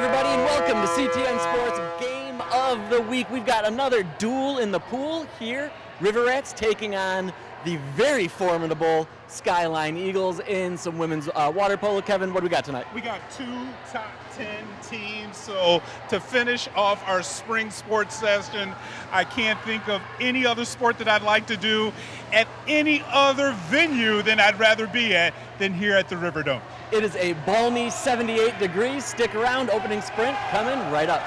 everybody, and welcome to CTN Sports Game of the Week. We've got another duel in the pool here. Riverettes taking on the very formidable Skyline Eagles in some women's water polo. Kevin, what do we got tonight? We got two top 10 teams. So to finish off our spring sports session, I can't think of any other sport that I'd like to do at any other venue than I'd rather be at than here at the Riverdome. It is a balmy 78 degrees. Stick around, opening sprint coming right up.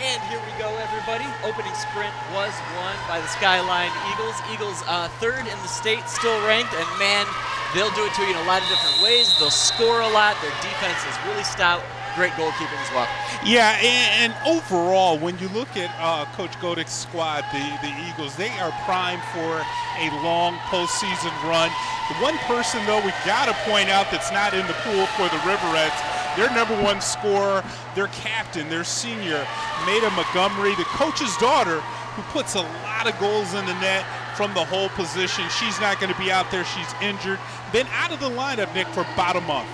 And here we go, everybody. Opening sprint was won by the Skyline Eagles. Eagles third in the state, still ranked, and man, they'll do it to you in a lot of different ways. They'll score a lot. Their defense is really stout. Great goalkeeping as well. Yeah, and overall, when you look at Coach Godek's squad, the Eagles, they are primed for a long postseason run. The one person, though, we got to point out that's not in the pool for the Riverettes, their number one scorer, their captain, their senior, Maida Montgomery, the coach's daughter, who puts a lot of goals in the net from the whole position. She's not going to be out there. She's injured. Been out of the lineup, Nick, for about a month.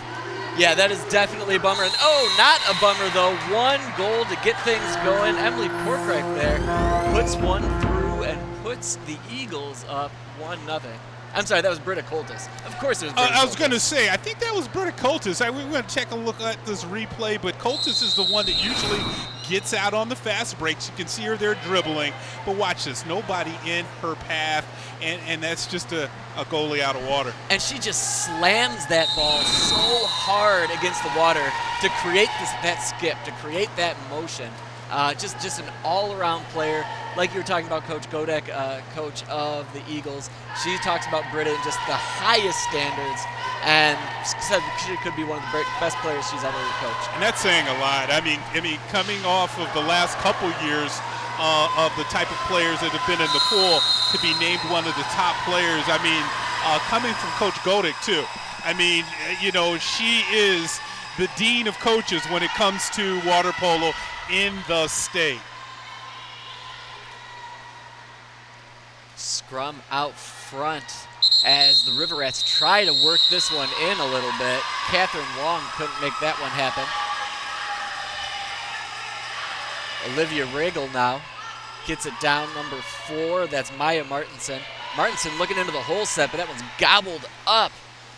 Yeah, that is definitely a bummer. And not a bummer, though. One goal to get things going. Emily Porkright there puts one through and puts the Eagles up 1-0. I'm sorry, that was Britta Coltis. Of course it was Britta I was Coltis. going to say, I think that was Britta Coltis. We're going to take a look at this replay, but Coltis is the one that usually gets out on the fast breaks. You can see her there dribbling. But watch this, nobody in her path, and that's just a goalie out of water. And she just slams that ball so hard against the water to create that skip, to create that motion. Just an all-around player. Like you were talking about Coach Godek, coach of the Eagles. She talks about Britta in just the highest standards and said she could be one of the best players she's ever coached. And that's saying a lot. I mean, coming off of the last couple years of the type of players that have been in the pool to be named one of the top players, I mean, coming from Coach Godek, too. I mean, she is the dean of coaches when it comes to water polo in the state. Scrum out front as the Riverettes try to work this one in a little bit. Catherine Wong couldn't make that one happen. Olivia Regal now gets it down, number 4. That's Maya Martinson. Martinson looking into the hole set, but that one's gobbled up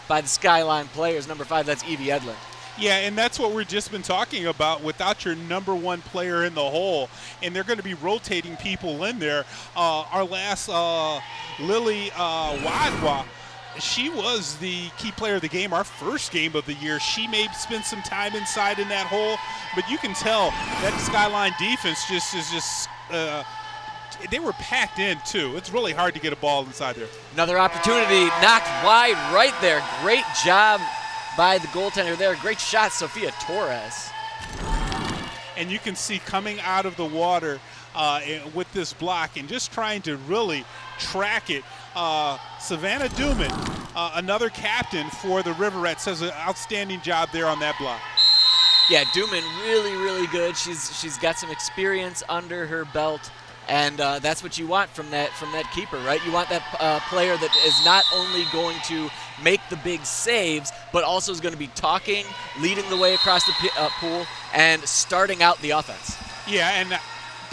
by the Skyline players. Number 5, that's Evie Edlund. Yeah, and that's what we've just been talking about without your number one player in the hole. And they're going to be rotating people in there. Our last Lily Wadwa, she was the key player of the game, our first game of the year. She may spend some time inside in that hole, but you can tell that Skyline defense they were packed in, too. It's really hard to get a ball inside there. Another opportunity knocked wide right there. Great job by the goaltender there. Great shot, Sophia Torres. And you can see coming out of the water with this block and just trying to really track it. Savannah Duman, another captain for the Riverettes, does an outstanding job there on that block. Yeah, Duman really, really good. She's got some experience under her belt. And that's what you want from that keeper, right? You want that player that is not only going to make the big saves, but also is going to be talking, leading the way across the pool, and starting out the offense. Yeah, and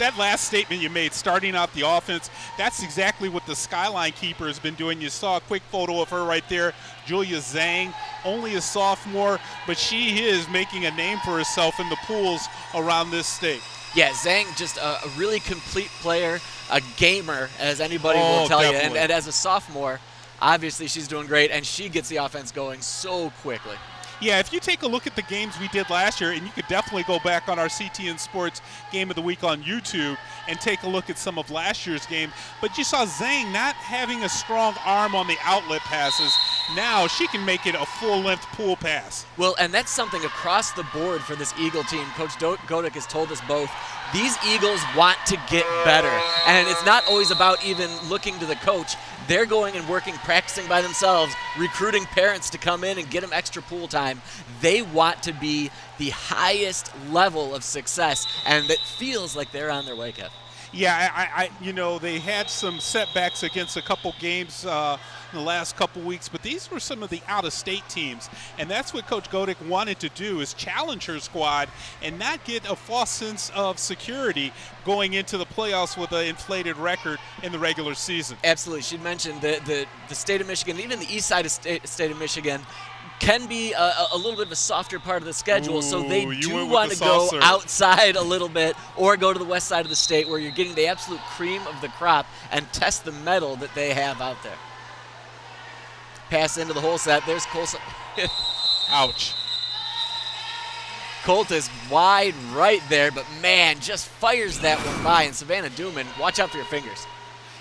that last statement you made, starting out the offense, that's exactly what the Skyline keeper has been doing. You saw a quick photo of her right there, Julia Zhang, only a sophomore, but she is making a name for herself in the pools around this state. Yeah, Zhang, just a really complete player, a gamer, as anybody will tell you. And as a sophomore, obviously she's doing great, and she gets the offense going so quickly. Yeah, if you take a look at the games we did last year, and you could definitely go back on our CTN Sports Game of the Week on YouTube and take a look at some of last year's game, but you saw Zhang not having a strong arm on the outlet passes. Now she can make it a full-length pool pass. Well, and that's something across the board for this Eagle team. Coach Godick has told us both. These Eagles want to get better, and it's not always about even looking to the coach. They're going and working, practicing by themselves, recruiting parents to come in and get them extra pool time. They want to be the highest level of success, and it feels like they're on their way, Kev. Yeah, you know, they had some setbacks against a couple games in the last couple weeks, but these were some of the out-of-state teams, and that's what Coach Godick wanted to do, is challenge her squad and not get a false sense of security going into the playoffs with an inflated record in the regular season. Absolutely. She mentioned the state of Michigan, even the east side of state of Michigan, can be a little bit of a softer part of the schedule, so they do want to go outside a little bit or go to the west side of the state where you're getting the absolute cream of the crop and test the metal that they have out there. Pass into the hole set. There's Colson. Ouch. Colt is wide right there, but man, just fires that one by. And Savannah Duman, watch out for your fingers.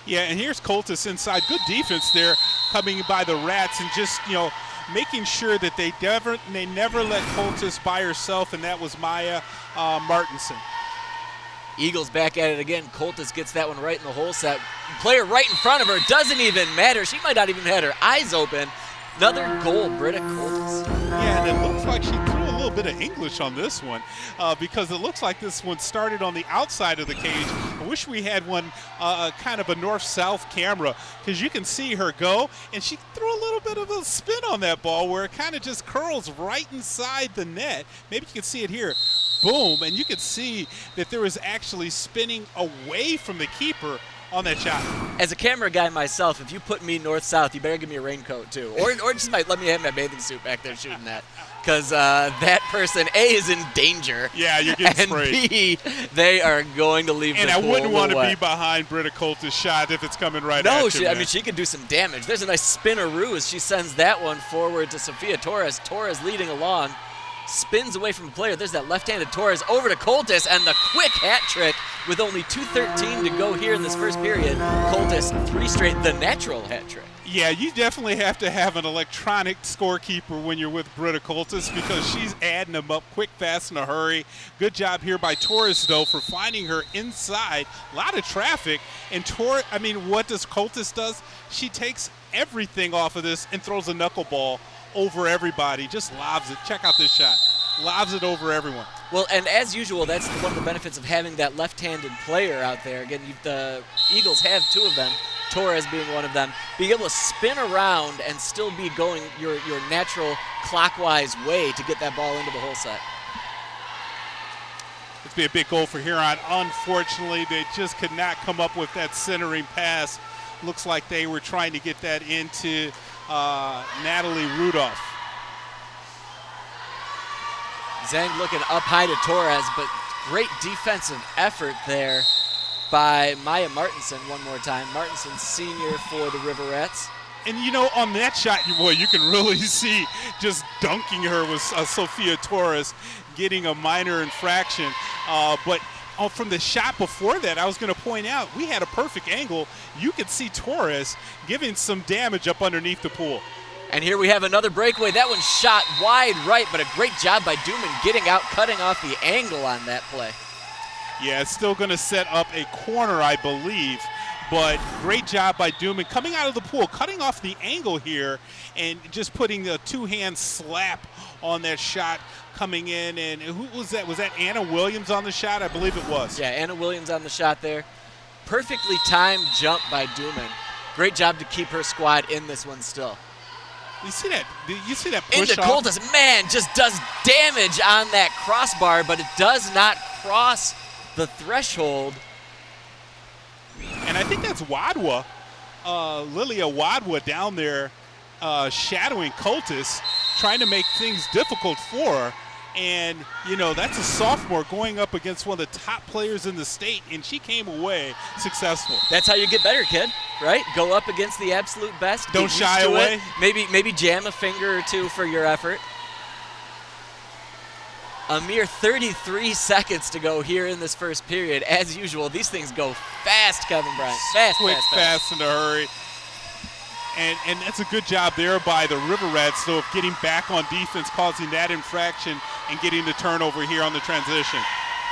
Yeah, and here's Coltis inside. Good defense there coming by the Rats and just, you know, making sure that they never let Coltis by herself, and that was Maya Martinson. Eagles back at it again. Coltis gets that one right in the hole set. Player right in front of her. Doesn't even matter. She might not even have her eyes open. Another goal, Britta Coltis. Yeah, and it looks like she threw a little bit of English on this one because it looks like this one started on the outside of the cage. I wish we had one kind of a north-south camera because you can see her go, and she threw a little bit of a spin on that ball where it kind of just curls right inside the net. Maybe you can see it here. Boom, and you can see that there was actually spinning away from the keeper on that shot. As a camera guy myself, if you put me north-south, you better give me a raincoat too. Or just might let me have my bathing suit back there shooting that. Because that person, A, is in danger. Yeah, you're getting sprayed. And B, they are going to leave the pool. And I wouldn't want to be behind Britta Coltis' shot if it's coming right at you. No, I mean, she could do some damage. There's a nice spinneroo as she sends that one forward to Sophia Torres. Torres leading along. Spins away from the player. There's that left-handed Torres over to Coltis, and the quick hat trick with only 2:13 to go here in this first period. Coltis, 3 straight, the natural hat trick. Yeah, you definitely have to have an electronic scorekeeper when you're with Britta Coltis because she's adding them up quick, fast, in a hurry. Good job here by Torres, though, for finding her inside. A lot of traffic. And what does Coltis does? She takes everything off of this and throws a knuckleball over everybody, just lobs it. Check out this shot. Lobs it over everyone. Well, and as usual, that's one of the benefits of having that left-handed player out there. Again, the Eagles have 2 of them, Torres being one of them. Being able to spin around and still be going your natural clockwise way to get that ball into the hole set. It's be a big goal for Huron. Unfortunately, they just could not come up with that centering pass. Looks like they were trying to get that into Natalie Rudolph. Zhang looking up high to Torres, but great defensive effort there by Maya Martinson one more time. Martinson, senior for the Riverettes. And, you know, on that shot, you can really see just dunking her with Sophia Torres, getting a minor infraction. But from the shot before that, I was going to point out, we had a perfect angle. You could see Torres giving some damage up underneath the pool. And here we have another breakaway. That one shot wide right, but a great job by Duman getting out, cutting off the angle on that play. Yeah, it's still going to set up a corner, I believe. But great job by Duman coming out of the pool, cutting off the angle here, and just putting a 2-hand slap on that shot coming in. And who was that? Was that Anna Williams on the shot? I believe it was. Yeah, Anna Williams on the shot there. Perfectly timed jump by Duman. Great job to keep her squad in this one still. You see that? You see that push into Coltis, man, just does damage on that crossbar, but it does not cross the threshold And I think that's Wadwa, Lilia Wadwa down there shadowing Cultus, trying to make things difficult for her. And, you know, that's a sophomore going up against one of the top players in the state, and she came away successful. That's how you get better, kid, right? Go up against the absolute best. Don't shy away. Maybe jam a finger or two for your effort. A mere 33 seconds to go here in this first period. As usual, these things go fast, Kevin Bryant. Quick, fast, in a hurry. And that's a good job there by the River Rats, though, of getting back on defense, causing that infraction and getting the turnover here on the transition.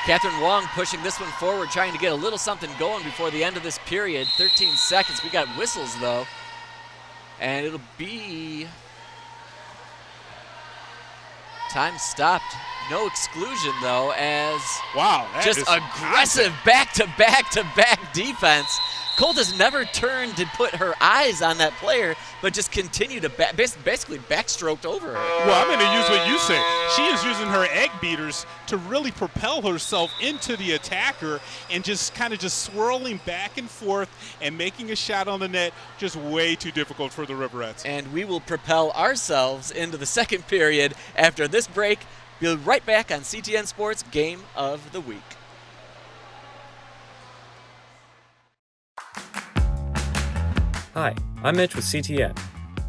Catherine Wong pushing this one forward, trying to get a little something going before the end of this period. 13 seconds. We got whistles, though. And it'll be time stopped. No exclusion, though, as just aggressive back-to-back-to-back defense. Cultus never turned to put her eyes on that player, but just continued to basically backstroked over her. Well, I'm going to use what you say. She is using her egg beaters to really propel herself into the attacker and just kind of just swirling back and forth and making a shot on the net, just way too difficult for the River Rats. And we will propel ourselves into the second period after this break. We'll be right back on CTN Sports Game of the Week. Hi, I'm Mitch with CTN.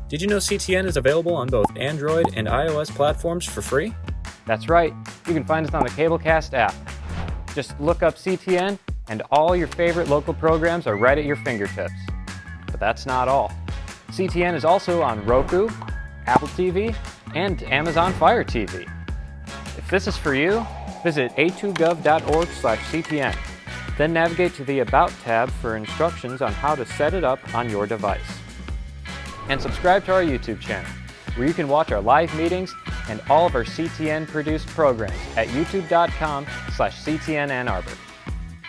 Did you know CTN is available on both Android and iOS platforms for free? That's right. You can find us on the Cablecast app. Just look up CTN and all your favorite local programs are right at your fingertips. But that's not all. CTN is also on Roku, Apple TV, and Amazon Fire TV. If this is for you, visit a2gov.org/CTN. Then navigate to the About tab for instructions on how to set it up on your device. And subscribe to our YouTube channel, where you can watch our live meetings and all of our CTN-produced programs at youtube.com/CTN Ann Arbor.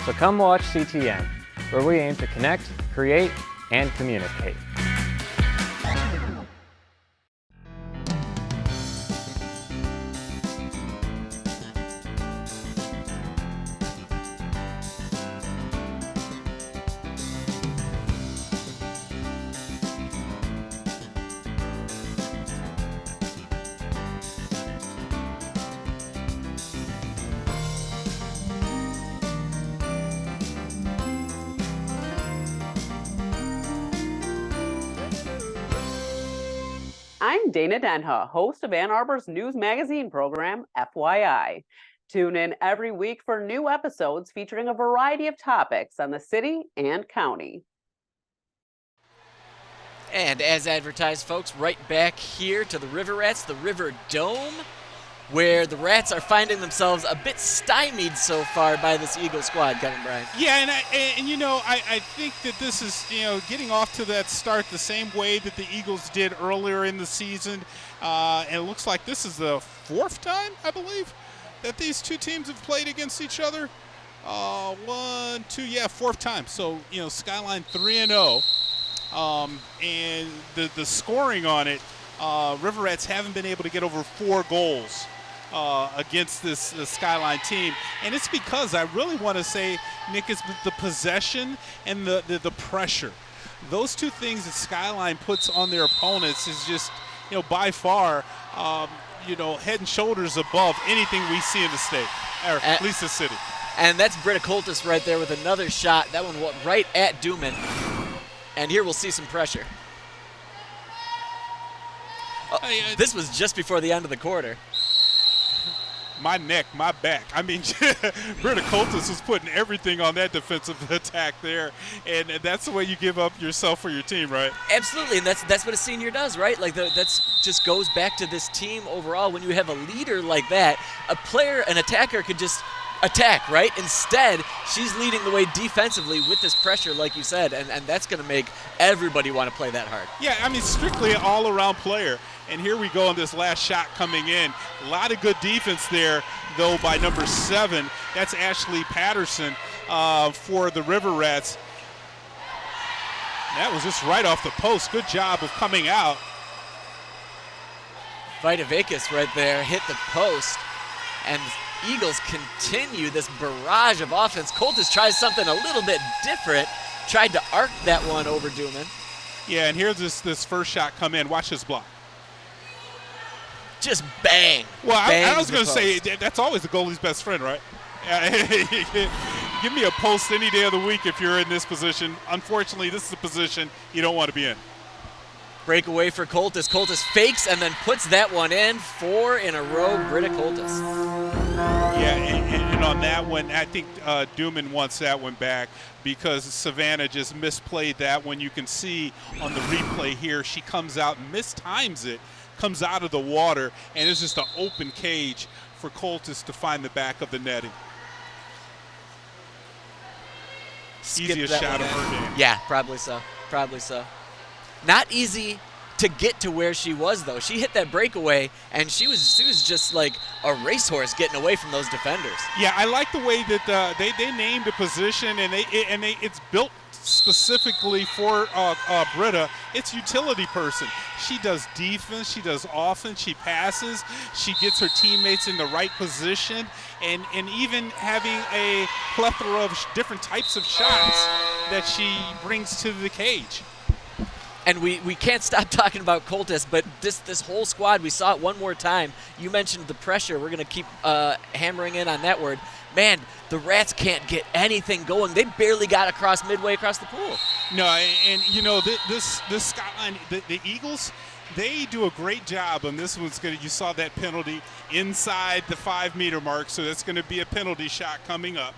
So come watch CTN, where we aim to connect, create, and communicate. I'm Dana Denha, host of Ann Arbor's news magazine program, FYI. Tune in every week for new episodes featuring a variety of topics on the city and county. And as advertised, folks, right back here to the River Rats, the River Dome, where the Rats are finding themselves a bit stymied so far by this Eagle squad, Kevin Bryant. Yeah, and you know, I think that this is, you know, getting off to that start the same way that the Eagles did earlier in the season. And it looks like this is the fourth time, I believe, that these two teams have played against each other. Fourth time. So, you know, Skyline 3-0. And the scoring on it, River Rats haven't been able to get over 4 goals against this Skyline team. And it's because I really want to say, Nick, is the possession and the pressure. Those two things that Skyline puts on their opponents is just, you know, by far, you know, head and shoulders above anything we see in the state, or at least the city. And that's Britta Cultus right there with another shot. That one went right at Duman. And here we'll see some pressure. This was just before the end of the quarter. My neck, my back. I mean, Britta Cultus was putting everything on that defensive attack there, and that's the way you give up yourself for your team, right? Absolutely, and that's what a senior does, right? Like that's just goes back to this team overall. When you have a leader like that, a player, an attacker could just attack, right? Instead, she's leading the way defensively with this pressure, like you said, and that's going to make everybody want to play that hard. Yeah, I mean, strictly an all-around player. And here we go on this last shot coming in. A lot of good defense there, though, by number 7. That's Ashley Patterson for the River Rats. That was just right off the post. Good job of coming out. Vita Vakis right there hit the post. And Eagles continue this barrage of offense. Cultus tries something a little bit different, tried to arc that one over Duman. Yeah, and here's this first shot come in. Watch this block. Just bang. Well, I was the going to say, post. that's always the goalie's best friend, right? Give me a post any day of the week if you're in this position. Unfortunately, this is a position you don't want to be in. Breakaway for Coltis. Coltis fakes and then puts that one in. 4 in a row, Britta Coltis. Yeah, and on that one, I think Duman wants that one back because Savannah just misplayed that one. You can see on the replay here, she comes out and mistimes it, comes out of the water, and it's just an open cage for Coltis to find the back of the netting. Easiest shot of her game. Yeah, probably so. Probably so. Not easy to get to where she was, though. She hit that breakaway, and she was just like a racehorse getting away from those defenders. Yeah, I like the way that they named a position, and it's built specifically for Britta. It's utility person. She does defense, she does offense, she passes, she gets her teammates in the right position, and even having a plethora of different types of shots that she brings to the cage. And we can't stop talking about Coltis, but this whole squad, we saw it one more time. You mentioned the pressure. We're going to keep hammering in on that word. Man, the Rats can't get anything going. They barely got midway across the pool. No, and you know, this Skyline, the Eagles, they do a great job, and this one's going to, you saw that penalty inside the 5-meter mark, so that's going to be a penalty shot coming up.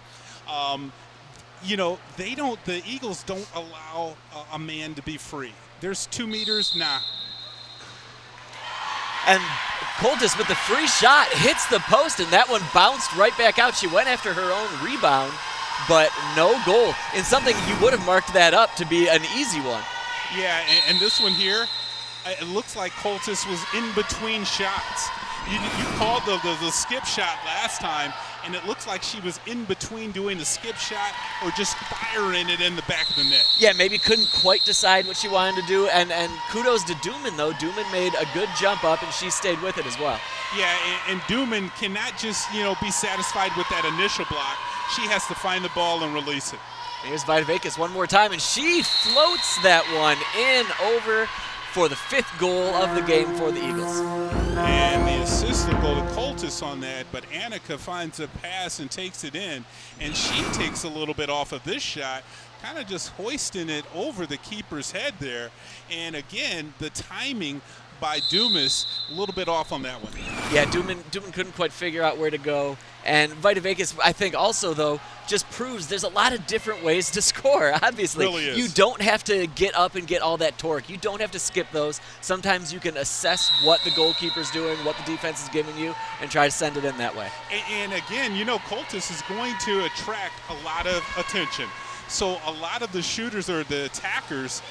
You know, the Eagles don't allow a man to be free. There's 2 meters, nah. And Coltis with the free shot hits the post, and that one bounced right back out. She went after her own rebound, but no goal. In something you would have marked that up to be an easy one. Yeah, and this one here, it looks like Coltis was in between shots. You called the skip shot last time, and it looks like she was in between doing the skip shot or just firing it in the back of the net. Yeah, maybe couldn't quite decide what she wanted to do, and kudos to Duman, though. Duman made a good jump up, and she stayed with it as well. Yeah, and Duman cannot just, be satisfied with that initial block. She has to find the ball and release it. Here's Vidavakis one more time, and she floats that one in over for the 5th goal of the game for the Eagles. And the assist will go to Coltis on that, but Annika finds a pass and takes it in, and she takes a little bit off of this shot, kind of just hoisting it over the keeper's head there. And again, the timing by Dumas, a little bit off on that one. Yeah, Duman couldn't quite figure out where to go. And Vidavakis, I think also, though, just proves there's a lot of different ways to score, obviously. Really is. You don't have to get up and get all that torque. You don't have to skip those. Sometimes you can assess what the goalkeeper's doing, what the defense is giving you, and try to send it in that way. And again, Coltis is going to attract a lot of attention. So a lot of the shooters or the attackers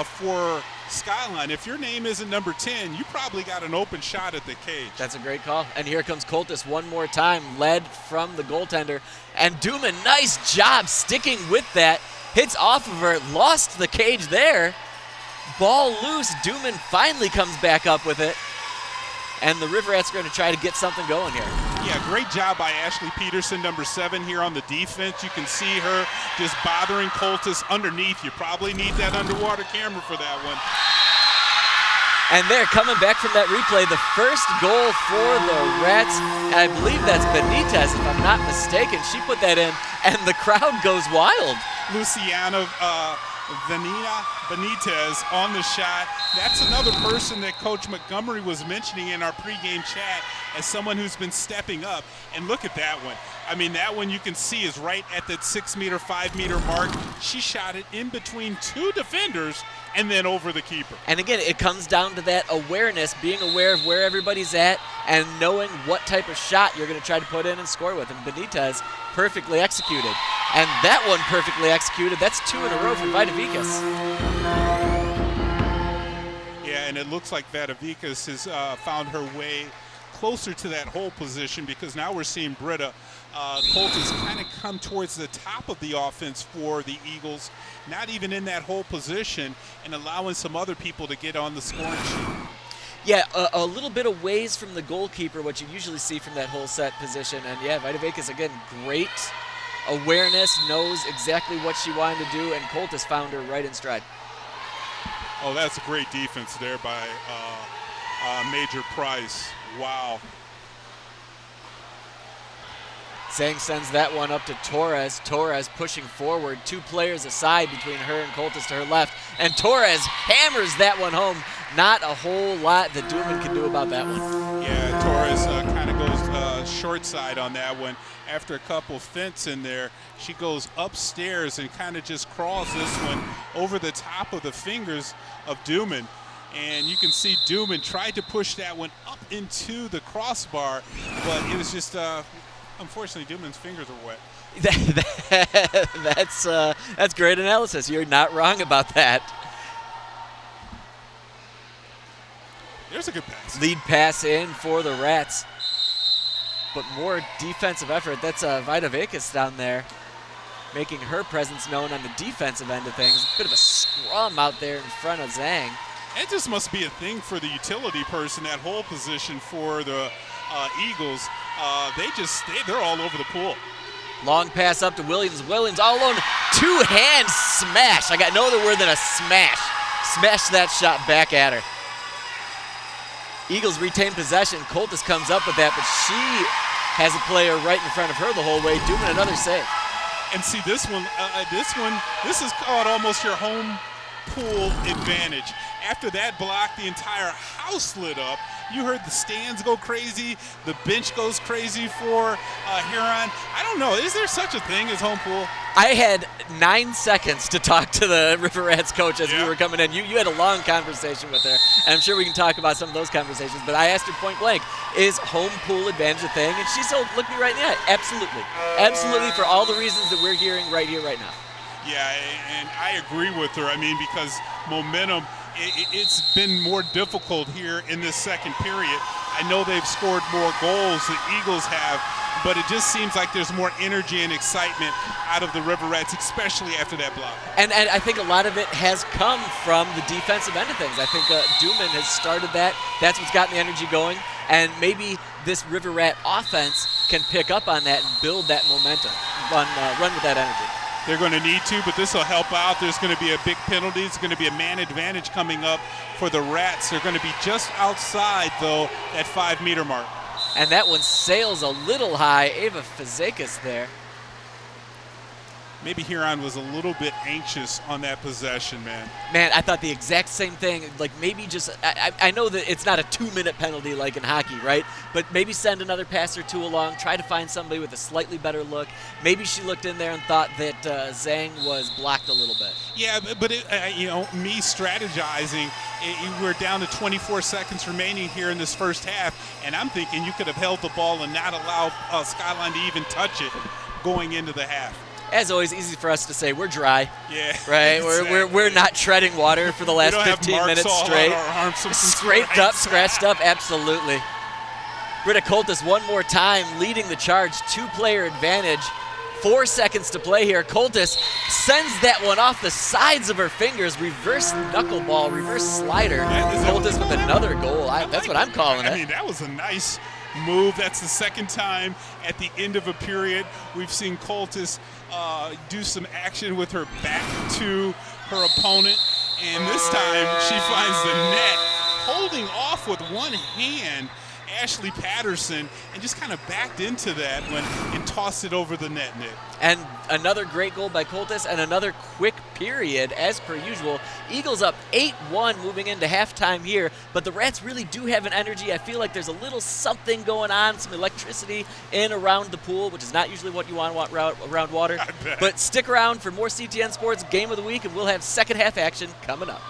for Skyline, if your name isn't number 10, you probably got an open shot at the cage. That's a great call. And here comes Coltis one more time, led from the goaltender. And Duman, nice job sticking with that. Hits off of her, lost the cage there. Ball loose. Duman finally comes back up with it. And the River Rats are going to try to get something going here. Yeah, great job by Ashley Peterson, number 7 here on the defense. You can see her just bothering Coltis underneath. You probably need that underwater camera for that one. And they're coming back from that replay. The first goal for the Rats, and I believe that's Benitez, if I'm not mistaken. She put that in, and the crowd goes wild. Luciana Benitez on the shot. That's another person that Coach Montgomery was mentioning in our pregame chat as someone who's been stepping up. And look at that one. I mean, that one you can see is right at that 6-meter, 5-meter mark. She shot it in between 2 defenders and then over the keeper. And again, it comes down to that awareness, being aware of where everybody's at and knowing what type of shot you're going to try to put in and score with. And Benitez perfectly executed. And that one perfectly executed. That's 2 in a row for Vidavakis. Yeah, and it looks like Vidavakis has found her way closer to that hole position because now we're seeing Britta Coltis kind of come towards the top of the offense for the Eagles, not even in that hole position, and allowing some other people to get on the scoring sheet. Yeah, a little bit of ways from the goalkeeper, what you usually see from that whole set position. And yeah, Vidavakis, again, great awareness, knows exactly what she wanted to do, and Coltis found her right in stride. Oh, that's a great defense there by Major Price. Wow. Zhang sends that one up to Torres. Torres pushing forward, 2 players aside between her and Coltis to her left, and Torres hammers that one home. Not a whole lot that Duman can do about that one. Yeah, Torres kind of goes short side on that one. After a couple feints in there, she goes upstairs and kind of just crawls this one over the top of the fingers of Duman. And you can see Duman tried to push that one up into the crossbar, but it was just, unfortunately, Duman's fingers are wet. That's great analysis. You're not wrong about that. There's a good pass. Lead pass in for the Rats. But more defensive effort. That's Vida Vakis down there making her presence known on the defensive end of things. A bit of a scrum out there in front of Zhang. It just must be a thing for the utility person at hole position for the Eagles. They're all over the pool. Long pass up to Williams. Williams all alone. 2-hand smash. I got no other word than a smash. Smash that shot back at her. Eagles retain possession. Coltis comes up with that, but she has a player right in front of her the whole way, doing another save. And see this one, this is called almost your home pool advantage. After that block, the entire house lit up. You heard the stands go crazy. The bench goes crazy for Huron. I don't know. Is there such a thing as home pool? I had 9 seconds to talk to the River Rats coach as we were coming in. You had a long conversation with her, and I'm sure we can talk about some of those conversations, but I asked her point blank, is home pool advantage a thing? And she still looked me right in the eye. Absolutely. Absolutely, for all the reasons that we're hearing right here, right now. Yeah, and I agree with her. I mean, because momentum, it's been more difficult here in this second period. I know they've scored more goals than Eagles have, but it just seems like there's more energy and excitement out of the River Rats, especially after that block. And I think a lot of it has come from the defensive end of things. I think Duman has started that. That's what's gotten the energy going. And maybe this River Rat offense can pick up on that and build that momentum, run with that energy. They're going to need to, but this will help out. There's going to be a big penalty. It's going to be a man advantage coming up for the Rats. They're going to be just outside, though, that 5-meter mark. And that one sails a little high. Ava Fazakis there. Maybe Huron was a little bit anxious on that possession, man. Man, I thought the exact same thing. Like maybe just, I know that it's not a 2-minute penalty like in hockey, right? But maybe send another pass or two along, try to find somebody with a slightly better look. Maybe she looked in there and thought that Zhang was blocked a little bit. Yeah, but me strategizing, we're down to 24 seconds remaining here in this first half, and I'm thinking you could have held the ball and not allowed Skyline to even touch it going into the half. As always, easy for us to say we're dry. Yeah. Right? Exactly. We're not treading water for the last 15 minutes straight. Scraped up, scratched up, absolutely. Britta Coltis one more time leading the charge, 2-player advantage. 4 seconds to play here. Coltis sends that one off the sides of her fingers. Reverse knuckleball, reverse slider. Coltis with another goal. That's what I'm calling it. I mean, that was a nice move. That's the second time at the end of a period we've seen Coltis do some action with her back to her opponent, and this time she finds the net, holding off with one hand Ashley Patterson, and just kind of backed into that one and tossed it over the net, Nick. And another great goal by Coltis and another quick period as per usual. Eagles up 8-1 moving into halftime here, but the Rats really do have an energy. I feel like there's a little something going on, some electricity in around the pool, which is not usually what you want around water. But stick around for more CTN Sports Game of the Week, and we'll have second half action coming up.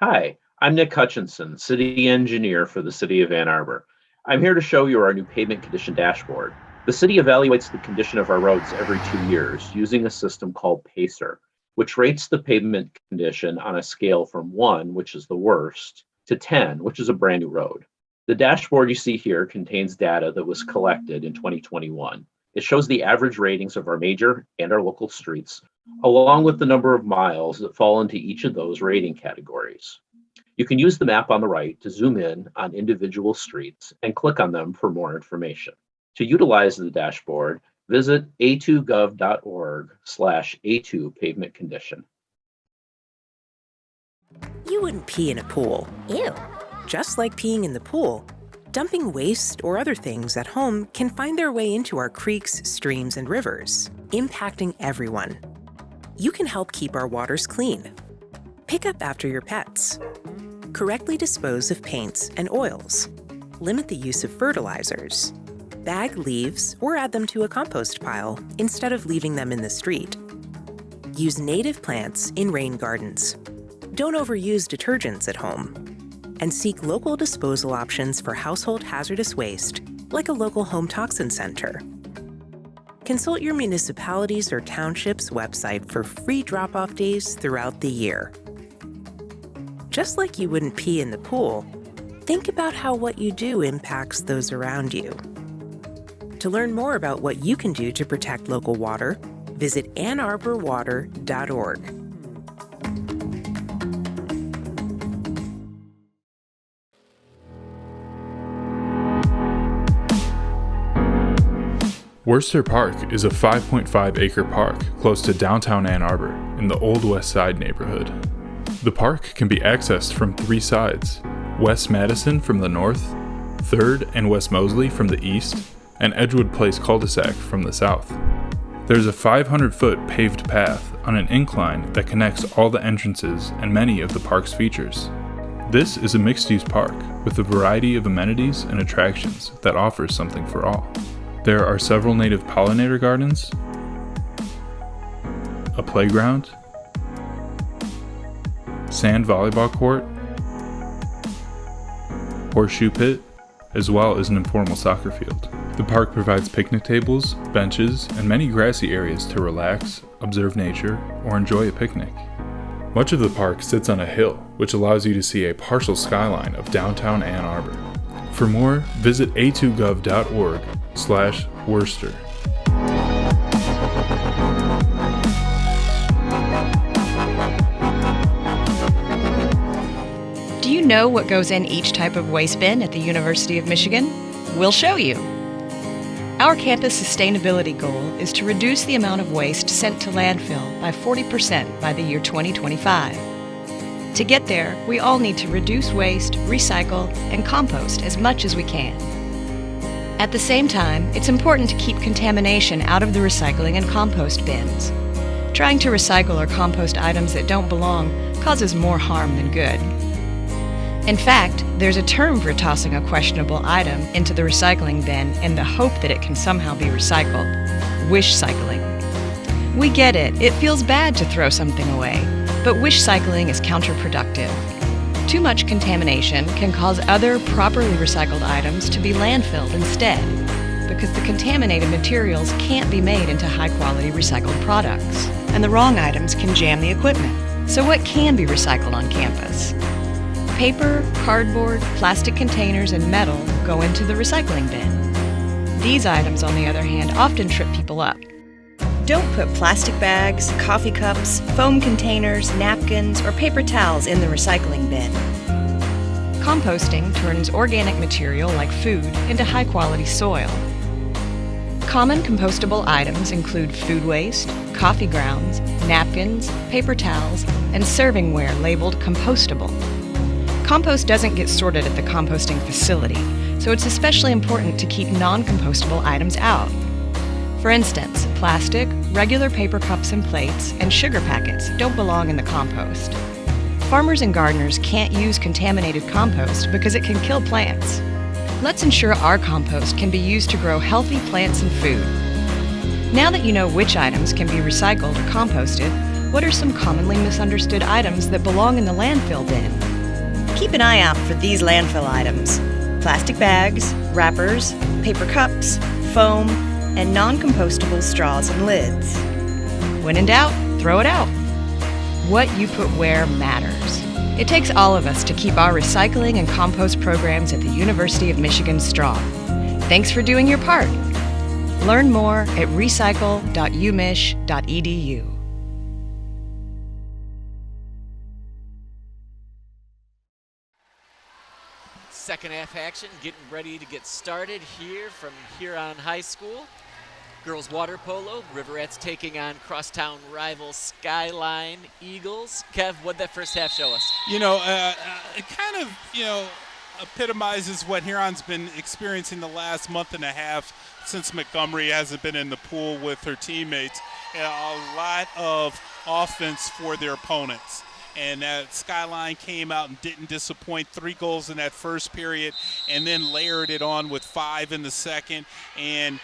Hi, I'm Nick Hutchinson, City Engineer for the City of Ann Arbor. I'm here to show you our new pavement condition dashboard. The city evaluates the condition of our roads every 2 years using a system called PACER, which rates the pavement condition on a scale from 1, which is the worst, to 10, which is a brand new road. The dashboard you see here contains data that was collected in 2021. It shows the average ratings of our major and our local streets along with the number of miles that fall into each of those rating categories. You can use the map on the right to zoom in on individual streets and click on them for more information. To utilize the dashboard, visit a2gov.org/A2 pavement condition. You wouldn't pee in a pool. Ew. Just like peeing in the pool, dumping waste or other things at home can find their way into our creeks, streams, and rivers, impacting everyone. You can help keep our waters clean. Pick up after your pets. Correctly dispose of paints and oils. Limit the use of fertilizers. Bag leaves or add them to a compost pile instead of leaving them in the street. Use native plants in rain gardens. Don't overuse detergents at home. And seek local disposal options for household hazardous waste, like a local home toxin center. Consult your municipality's or township's website for free drop-off days throughout the year. Just like you wouldn't pee in the pool, think about how what you do impacts those around you. To learn more about what you can do to protect local water, visit AnnArborWater.org. Worcester Park is a 5.5-acre park close to downtown Ann Arbor in the Old West Side neighborhood. The park can be accessed from 3 sides: West Madison from the north, 3rd and West Mosley from the east, and Edgewood Place cul-de-sac from the south. There's a 500-foot paved path on an incline that connects all the entrances and many of the park's features. This is a mixed-use park with a variety of amenities and attractions that offers something for all. There are several native pollinator gardens, a playground, sand volleyball court, horseshoe pit, as well as an informal soccer field. The park provides picnic tables, benches, and many grassy areas to relax, observe nature, or enjoy a picnic. Much of the park sits on a hill, which allows you to see a partial skyline of downtown Ann Arbor. For more, visit a2gov.org/Worcester. Do you know what goes in each type of waste bin at the University of Michigan? We'll show you. Our campus sustainability goal is to reduce the amount of waste sent to landfill by 40% by the year 2025. To get there, we all need to reduce waste, recycle, and compost as much as we can. At the same time, it's important to keep contamination out of the recycling and compost bins. Trying to recycle or compost items that don't belong causes more harm than good. In fact, there's a term for tossing a questionable item into the recycling bin in the hope that it can somehow be recycled: wish cycling. We get it, it feels bad to throw something away, but wish cycling is counterproductive. Too much contamination can cause other properly recycled items to be landfilled instead, because the contaminated materials can't be made into high-quality recycled products, and the wrong items can jam the equipment. So what can be recycled on campus? Paper, cardboard, plastic containers, and metal go into the recycling bin. These items, on the other hand, often trip people up. Don't put plastic bags, coffee cups, foam containers, napkins, or paper towels in the recycling bin. Composting turns organic material like food into high-quality soil. Common compostable items include food waste, coffee grounds, napkins, paper towels, and servingware labeled compostable. Compost doesn't get sorted at the composting facility, so it's especially important to keep non-compostable items out. For instance, plastic, regular paper cups and plates, and sugar packets don't belong in the compost. Farmers and gardeners can't use contaminated compost because it can kill plants. Let's ensure our compost can be used to grow healthy plants and food. Now that you know which items can be recycled or composted, what are some commonly misunderstood items that belong in the landfill bin? Keep an eye out for these landfill items: plastic bags, wrappers, paper cups, foam, and non-compostable straws and lids. When in doubt, throw it out. What you put where matters. It takes all of us to keep our recycling and compost programs at the University of Michigan strong. Thanks for doing your part. Learn more at recycle.umich.edu. second half action, getting ready to get started here from Huron High School. Girls water polo, Riverettes taking on crosstown rival Skyline Eagles. Kev, what'd that first half show us? You know, it kind of, epitomizes what Huron's been experiencing the last month and a half since Montgomery hasn't been in the pool with her teammates. A lot of offense for their opponents. And that Skyline came out and didn't disappoint. 3 goals in that first period, and then layered it on with 5 in the second. And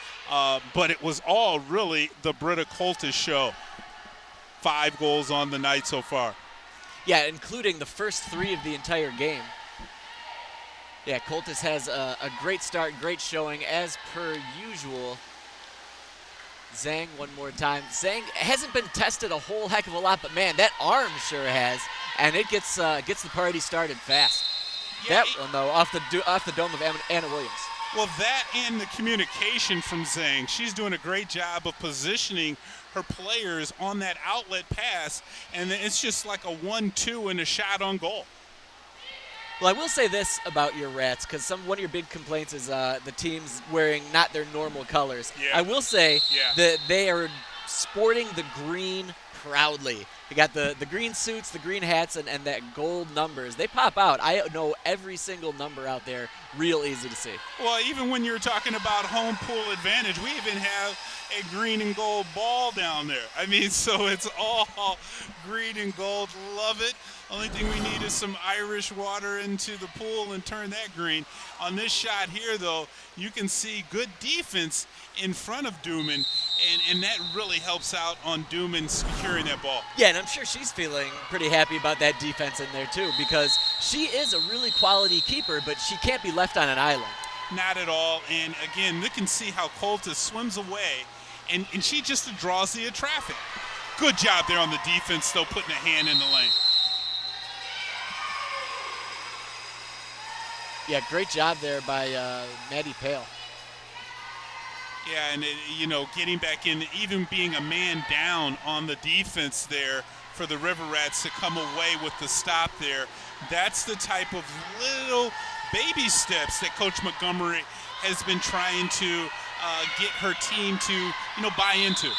but it was all really the Britta Coltis show. 5 goals on the night so far. Yeah, including the first 3 of the entire game. Yeah, Coltis has a great start, great showing, as per usual. Zhang one more time. Zhang hasn't been tested a whole heck of a lot, but man, that arm sure has, and it gets the party started fast. Yeah, that one though, off the dome of Anna Williams. Well, that and the communication from Zhang. She's doing a great job of positioning her players on that outlet pass, and it's just like a 1-2 and a shot on goal. Well, I will say this about your Rats, because one of your big complaints is the team's wearing not their normal colors. Yeah. I will say that they are sporting the green proudly. They got the green suits, the green hats, and that gold numbers. They pop out. I know every single number out there, real easy to see. Well, even when you're talking about home pool advantage, we even have a green and gold ball down there. I mean, so it's all green and gold. Love it. Only thing we need is some Irish water into the pool and turn that green. On this shot here, though, you can see good defense in front of Duman, and that really helps out on Duman securing that ball. Yeah, and I'm sure she's feeling pretty happy about that defense in there, too, because she is a really quality keeper, but she can't be left on an island. Not at all. And, again, look and see how Coltis swims away, and she just draws the traffic. Good job there on the defense, though, putting a hand in the lane. Yeah, great job there by Maddie Pale. Yeah, and, getting back in, even being a man down on the defense there for the River Rats to come away with the stop there, that's the type of little baby steps that Coach Montgomery has been trying to get her team to, buy into.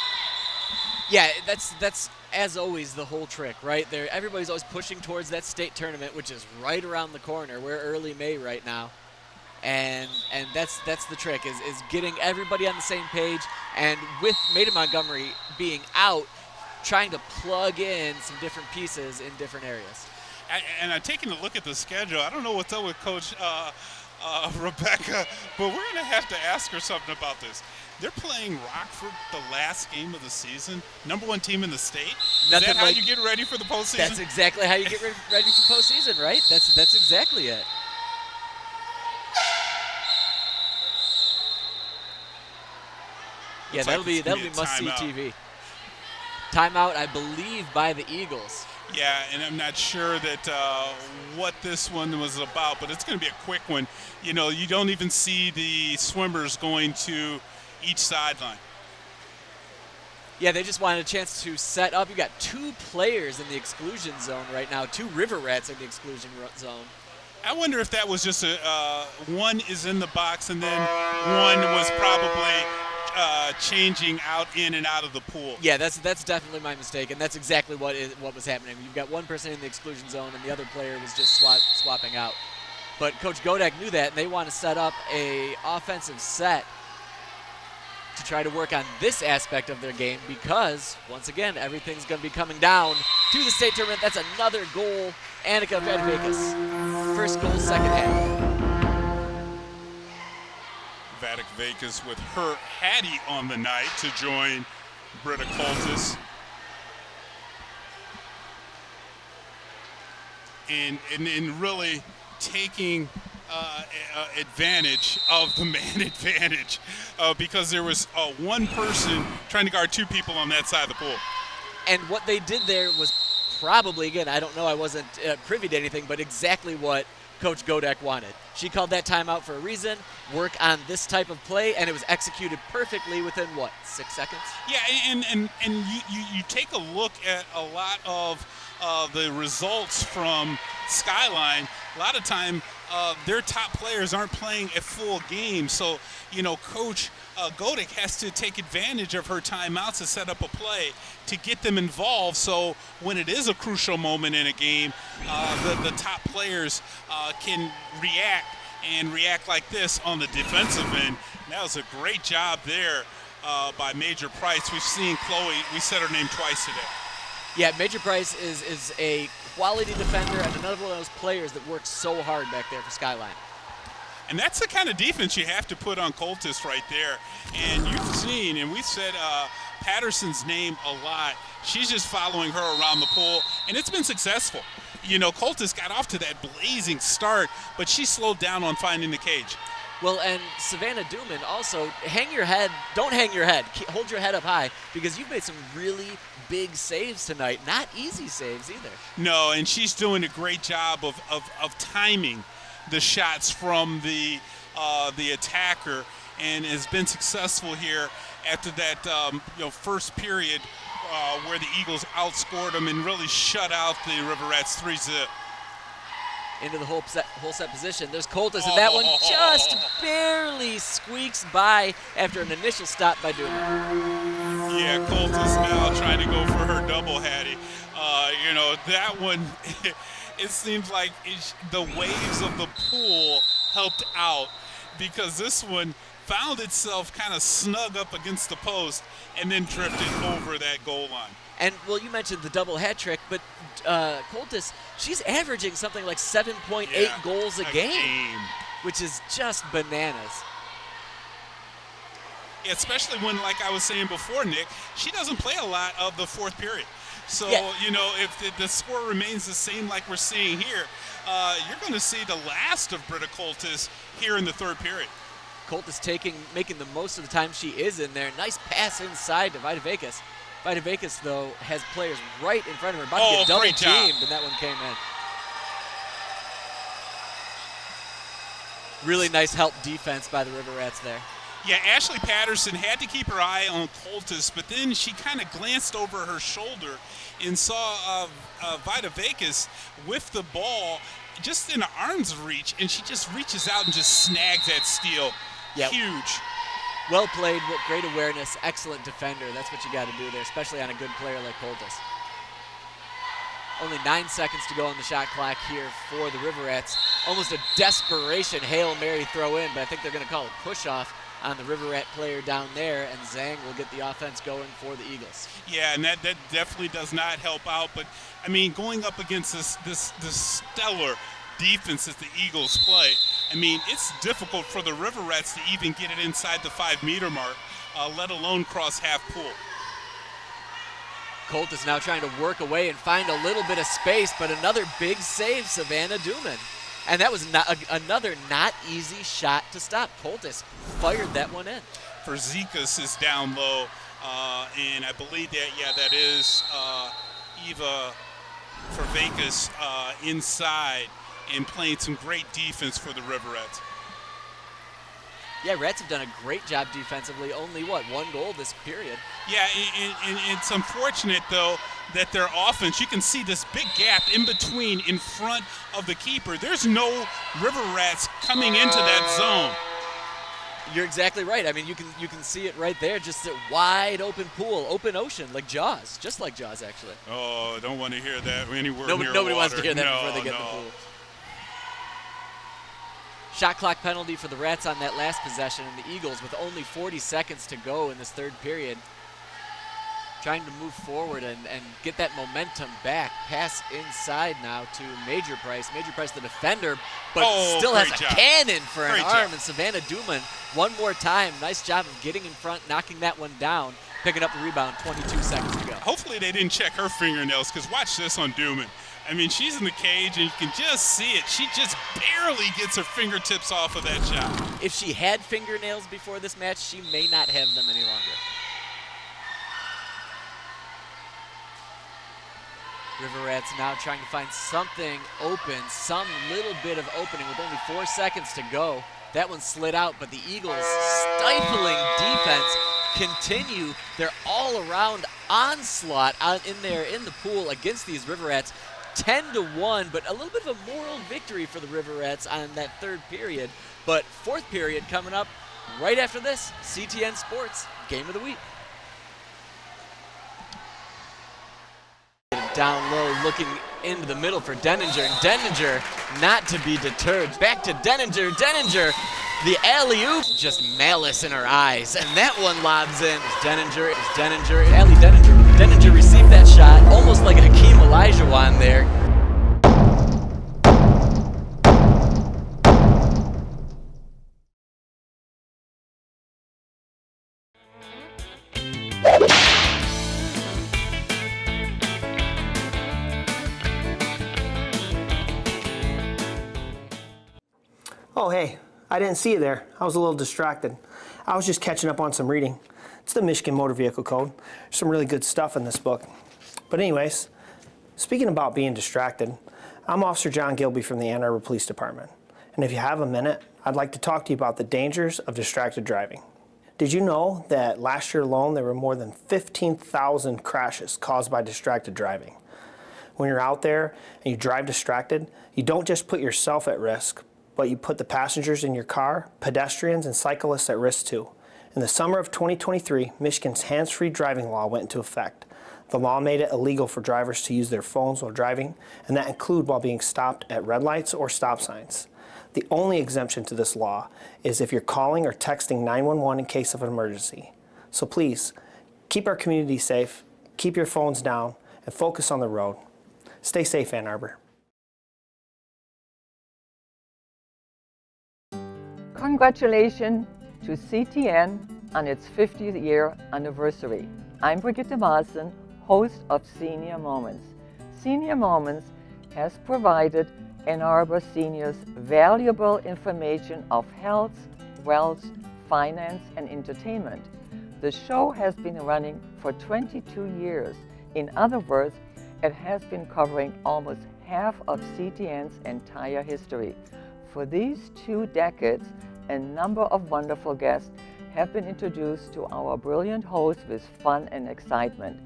Yeah, that's as always the whole trick, right? Everybody's always pushing towards that state tournament, which is right around the corner. We're early May right now, and that's the trick is getting everybody on the same page. And with Maiden Montgomery being out, trying to plug in some different pieces in different areas. And I'm taking a look at the schedule. I don't know what's up with Coach Rebecca, but we're going to have to ask her something about this. They're playing Rockford the last game of the season, #1 team in the state. Is that how you get ready for the postseason? That's exactly how you get ready for postseason, right? That's exactly it. Yeah, that'll be must-see TV. Timeout, I believe, by the Eagles. Yeah, and I'm not sure that what this one was about, but it's going to be a quick one. You don't even see the swimmers going to each sideline. Yeah, they just wanted a chance to set up. You got 2 players in the exclusion zone right now, 2 River Rats in the exclusion zone. I wonder if that was just one is in the box and then one was probably changing in and out of the pool. Yeah, that's definitely my mistake, and that's exactly what was happening. You've got one person in the exclusion zone, and the other player was just swapping out. But Coach Godek knew that, and they want to set up a offensive set to try to work on this aspect of their game because, once again, everything's going to be coming down to the state tournament. That's another goal. Annika Vadvekas, first goal, second half. Vatic Vegas with her Hattie on the night to join Britta Coltis. And really taking advantage of the man advantage because there was one person trying to guard 2 people on that side of the pool. And what they did there was probably, again, I don't know, I wasn't privy to anything, but exactly what Coach Godek wanted. She called that timeout for a reason, work on this type of play, and it was executed perfectly within, 6 seconds? Yeah, and you take a look at a lot of the results from Skyline, a lot of time their top players aren't playing a full game. So, Coach Godick has to take advantage of her timeouts to set up a play to get them involved. So when it is a crucial moment in a game, the top players can react like this on the defensive end. And that was a great job there by Major Price. We've seen Chloe, we said her name twice today. Yeah, Major Price is a quality defender and another one of those players that works so hard back there for Skyline. And that's the kind of defense you have to put on Coltis right there. And you've seen, and we've said Patterson's name a lot. She's just following her around the pool, and it's been successful. Coltis got off to that blazing start, but she slowed down on finding the cage. Well, and Savannah Duman also, hang your head, don't hang your head, hold your head up high, because you've made some really big saves tonight. Not easy saves either. No, and she's doing a great job of timing the shots from the attacker, and has been successful here after that first period where the Eagles outscored them and really shut out the Riverettes 3-zip. Into the whole set position. There's Coltis, and that one just barely squeaks by after an initial stop by Duman. Yeah, Coltis now trying to go for her double hattie. That one, it seems like the waves of the pool helped out, because this one found itself kind of snug up against the post and then drifted over that goal line. And, well, you mentioned the double hat trick, but Coltis, she's averaging something like 7.8 goals a game, which is just bananas. Yeah, especially when, like I was saying before, Nick, she doesn't play a lot of the fourth period. So, if the score remains the same like we're seeing here, you're going to see the last of Britta Coltis here in the third period. Coltis making the most of the time she is in there. Nice pass inside to Vida Vekas. Vida Vekas, though, has players right in front of her, about to get double-teamed, and that one came in. Really nice help defense by the Riverettes there. Yeah, Ashley Patterson had to keep her eye on Coltis, but then she kind of glanced over her shoulder and saw Vida Vekas with the ball just in arm's reach, and she just reaches out and just snags that steal. Yep. Huge. Well played, great awareness, excellent defender. That's what you got to do there, especially on a good player like Coltis. Only 9 seconds to go on the shot clock here for the Riverettes. Almost a desperation Hail Mary throw in, but I think they're going to call it push-off on the Riverette player down there, and Zhang will get the offense going for the Eagles. Yeah, and that definitely does not help out. But, I mean, going up against this stellar defense that the Eagles play, I mean, it's difficult for the Riverettes to even get it inside the 5-meter mark, let alone cross half pool. Colt is now trying to work away and find a little bit of space, but another big save, Savannah Duman. And that was another not easy shot to stop. Coltis fired that one in. Verzikas is down low, and I believe that is Eva Verzikas inside and playing some great defense for the Riverettes. Yeah, Rats have done a great job defensively. Only, one goal this period. Yeah, and it's unfortunate, though, that their offense, you can see this big gap in between in front of the keeper. There's no River Rats coming into that zone. You're exactly right. I mean, you can see it right there, just a wide open pool, open ocean, like Jaws, just like Jaws, actually. Oh, don't want to hear that anywhere near Nobody water. wants to hear that before they get in the pool. Shot clock penalty for the Rats on that last possession, and the Eagles, with only 40 seconds to go in this third period, trying to move forward and get that momentum back. Pass inside now to Major Price. Major Price, the defender, but still has a cannon for an arm. And Savannah Duman, one more time. Nice job of getting in front, knocking that one down, picking up the rebound, 22 seconds to go. Hopefully they didn't check her fingernails, because watch this on Duman. I mean, she's in the cage, and you can just see it. She just barely gets her fingertips off of that shot. If she had fingernails before this match, she may not have them any longer. River Rats now trying to find something open, some little bit of opening with only 4 seconds to go. That one slid out, but the Eagles' stifling defense continue their all-around onslaught in the pool against these River Rats. 10-1, but a little bit of a moral victory for the River Rats on that third period. But fourth period coming up right after this. CTN Sports Game of the Week. Down low, looking into the middle for Denninger, and Denninger not to be deterred. Back to Denninger. Denninger, the alley-oop, just malice in her eyes, and that one lobs in. Denninger, Allie Denninger. Denninger received that shot almost like a Hakeem Olajuwon there. Oh, hey, I didn't see you there. I was a little distracted. I was just catching up on some reading. It's the Michigan Motor Vehicle Code. There's some really good stuff in this book. But anyways, speaking about being distracted, I'm Officer John Gilby from the Ann Arbor Police Department. And if you have a minute, I'd like to talk to you about the dangers of distracted driving. Did you know that last year alone there were more than 15,000 crashes caused by distracted driving? When you're out there and you drive distracted, you don't just put yourself at risk, but you put the passengers in your car, pedestrians, and cyclists at risk too. In the summer of 2023, Michigan's hands-free driving law went into effect. The law made it illegal for drivers to use their phones while driving, and that includes while being stopped at red lights or stop signs. The only exemption to this law is if you're calling or texting 911 in case of an emergency. So please, keep our community safe, keep your phones down, and focus on the road. Stay safe, Ann Arbor. Congratulations to CTN on its 50th year anniversary. I'm Brigitte Maassen, host of Senior Moments. Senior Moments has provided Ann Arbor seniors valuable information of health, wealth, finance, and entertainment. The show has been running for 22 years. In other words, it has been covering almost half of CTN's entire history. For these 2 decades, a number of wonderful guests have been introduced to our brilliant hosts with fun and excitement.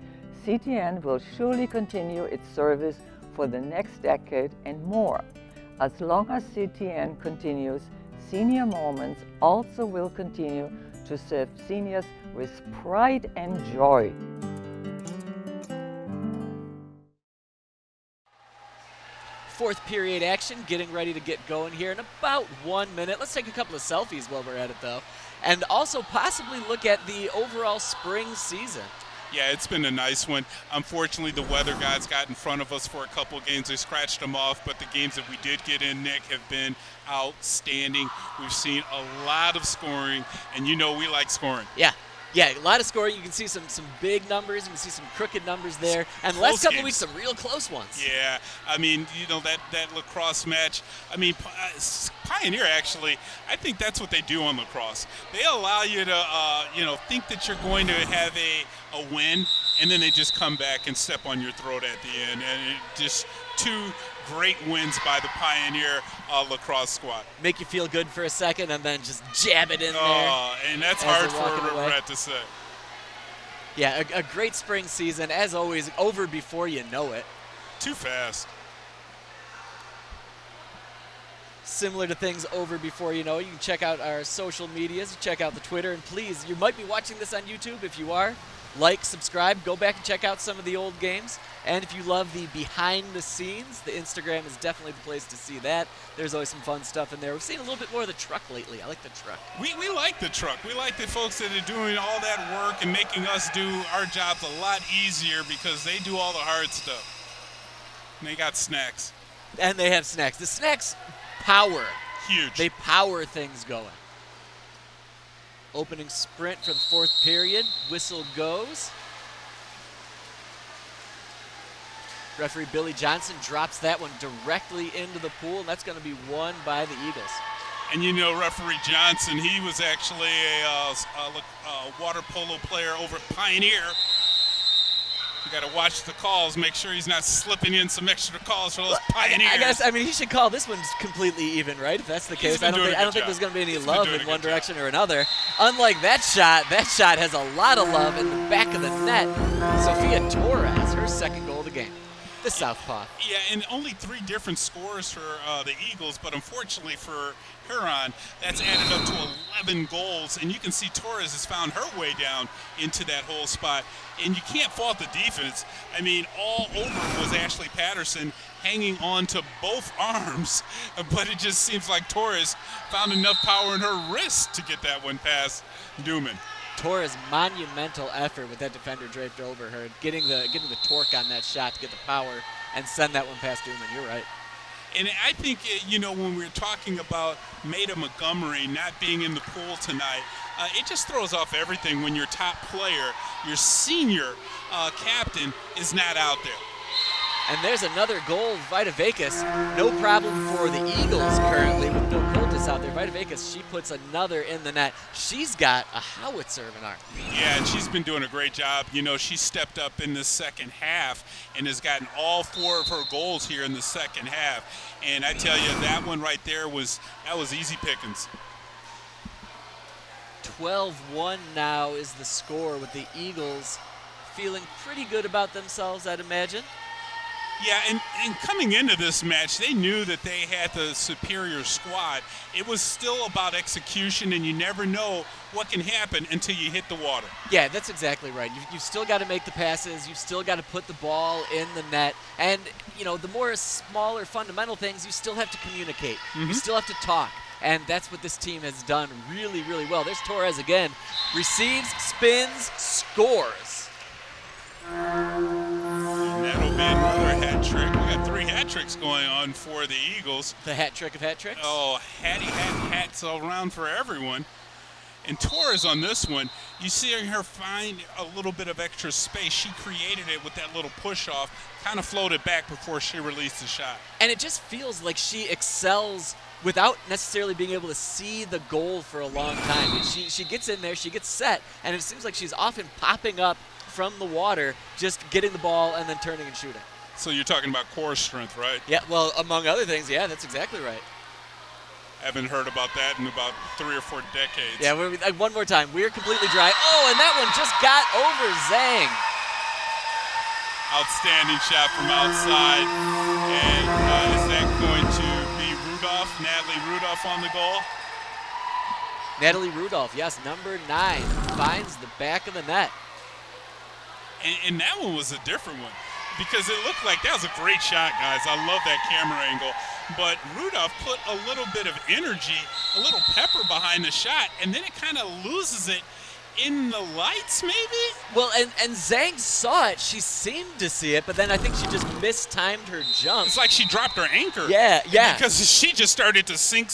CTN will surely continue its service for the next decade and more. As long as CTN continues, Senior Moments also will continue to serve seniors with pride and joy. Fourth period action, getting ready to get going here in about 1 minute. Let's take a couple of selfies while we're at it, though, and also possibly look at the overall spring season. Yeah, it's been a nice one. Unfortunately, the weather gods got in front of us for a couple of games. They scratched them off, but the games that we did get in, Nick, have been outstanding. We've seen a lot of scoring, and you know we like scoring. Yeah, a lot of scoring. You can see some big numbers. You can see some crooked numbers there. And the last couple of weeks, some real close ones. Yeah, I mean, you know, that lacrosse match, I mean, Pioneer actually, I think that's what they do on lacrosse. They allow you to, think that you're going to have a win, and then they just come back and step on your throat at the end. And it just 2 great wins by the Pioneer lacrosse squad. Make you feel good for a second and then just jab it in there. Oh, and that's hard for a Rat to say. Yeah, a great spring season, as always, over before you know it. Too fast. Similar to things over before you know it, you can check out our social medias, check out the Twitter, and please, you might be watching this on YouTube. If you are, like, subscribe, go back and check out some of the old games. And if you love the behind the scenes, the Instagram is definitely the place to see that. There's always some fun stuff in there. We've seen a little bit more of the truck lately. I like the truck. We like the truck. We like the folks that are doing all that work and making us do our jobs a lot easier because they do all the hard stuff. And they got snacks. And they have snacks. The snacks power. Huge. They power things going. Opening sprint for the fourth period. Whistle goes. Referee Billy Johnson drops that one directly into the pool, and that's going to be won by the Eagles. And you know, Referee Johnson, he was actually a water polo player over at Pioneer. We got to watch the calls, make sure he's not slipping in some extra calls for those Pioneers. I guess, he should call this one completely even, right? If that's the case, I don't think there's going to be any love in one direction or another. Unlike that shot has a lot of love in the back of the net. Sophia Torres, her second goal of the game. The southpaw. Yeah, and only 3 different scores for the Eagles, but unfortunately for Huron, that's added up to 11 goals, and you can see Torres has found her way down into that whole spot, and you can't fault the defense. All over was Ashley Patterson hanging on to both arms, but it just seems like Torres found enough power in her wrist to get that one past Newman. Torres' monumental effort with that defender draped over her, getting the torque on that shot to get the power and send that one past Newman. You're right. And I think, when we're talking about Maida Montgomery not being in the pool tonight, it just throws off everything when your top player, your senior captain, is not out there. And there's another goal, Vita Vekas. No problem for the Eagles currently with Bill Coltis out there. Vita Vekas, she puts another in the net. She's got a howitzer of an arm. Yeah, and she's been doing a great job. She stepped up in the second half and has gotten all 4 of her goals here in the second half. And I tell you, that one right there was easy pickings. 12-1 now is the score, with the Eagles feeling pretty good about themselves, I'd imagine. Yeah, and coming into this match, they knew that they had the superior squad. It was still about execution, and you never know what can happen until you hit the water. Yeah, that's exactly right. You've still got to make the passes. You've still got to put the ball in the net. And, the more smaller fundamental things, you still have to communicate. You still have to talk. And that's what this team has done really, really well. There's Torres again. Receives, spins, scores. And that'll be another hat trick. We got 3 hat tricks going on for the Eagles. The hat trick of hat tricks? Oh, hats all around for everyone. And Torres on this one, you see her find a little bit of extra space. She created it with that little push-off, kind of floated back before she released the shot. And it just feels like she excels without necessarily being able to see the goal for a long time. She gets in there, she gets set, and it seems like she's often popping up from the water, just getting the ball and then turning and shooting. So you're talking about core strength, right? Yeah, well, among other things, yeah, that's exactly right. Haven't heard about that in about 3 or 4 decades. Yeah, one more time. We're completely dry. Oh, and that one just got over Zhang. Outstanding shot from outside. And is that going to be Rudolph, Natalie Rudolph on the goal? Natalie Rudolph, yes, number 9, finds the back of the net. And that one was a different one, because it looked like that was a great shot, guys. I love that camera angle. But Rudolph put a little bit of energy, a little pepper behind the shot, and then it kind of loses it in the lights, maybe? Well, and Zhang saw it. She seemed to see it, but then I think she just mistimed her jump. It's like she dropped her anchor. Yeah. Because she just started to sink.